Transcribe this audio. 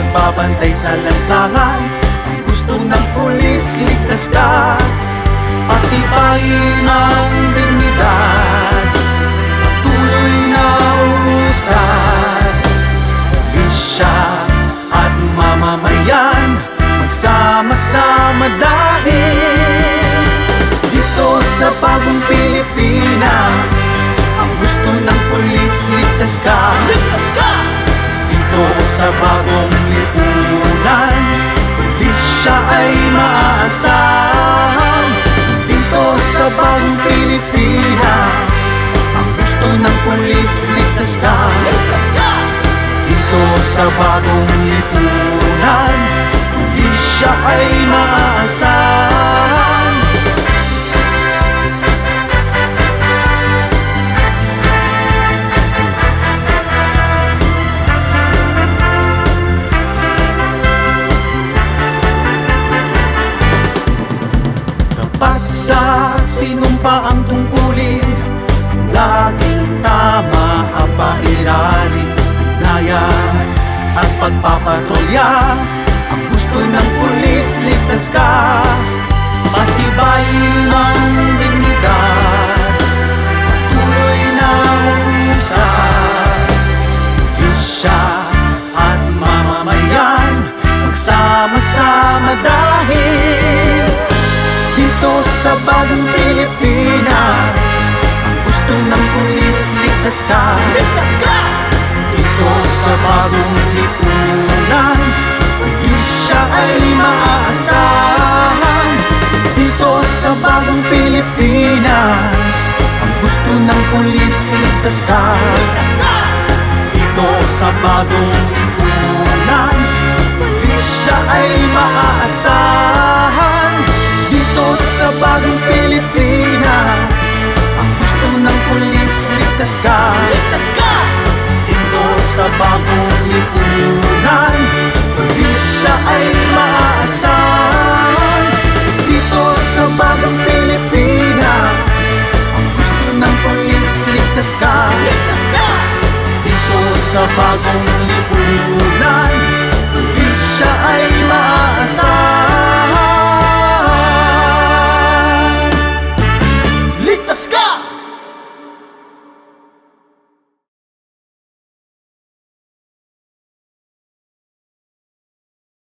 nagbabantay sa lansangan. Ang gusto ng pulis, ligtas ka, patibayin ang dignidad, patuloy na usad. Pulisya at mamamayan, magsama-sama dahil dito sa bagong Pilipinas, ang gusto ng pulis, ligtas ka, ligtas ka. Dito sa bagong lipunan, pulisya ay maaasahan. Dito sa bagong Pilipinas, ang gusto ng pulis, ligtas ka, ligtas ka. Dito sa bagong lipunan, pulisya ay maaasahan. Tapat sa sinumpa ang tungkulin, laging tama ang pairali, ugnayan at pagpapatrolya. Ang gusto ng pulis, ligtas ka, patibayin ang dignidad, patuloy na usad. Pulisya at mamamayan, magsama-sama dahil dito sa bagong Pilipinas, ang gusto ng pulis, ligtas ka, ligtas ka. Dito sa bagong lipunan, pulisya ay maaasahan. Dito sa bagong Pilipinas, ang gusto ng pulis, ligtas ka, ligtas ka. Dito sa bagong lipunan, pulisya ay maaasahan. Dito sa bagong Pilipinas, ang gusto ng pulis, ligtas ka, ligtas ka. Dito sa bagong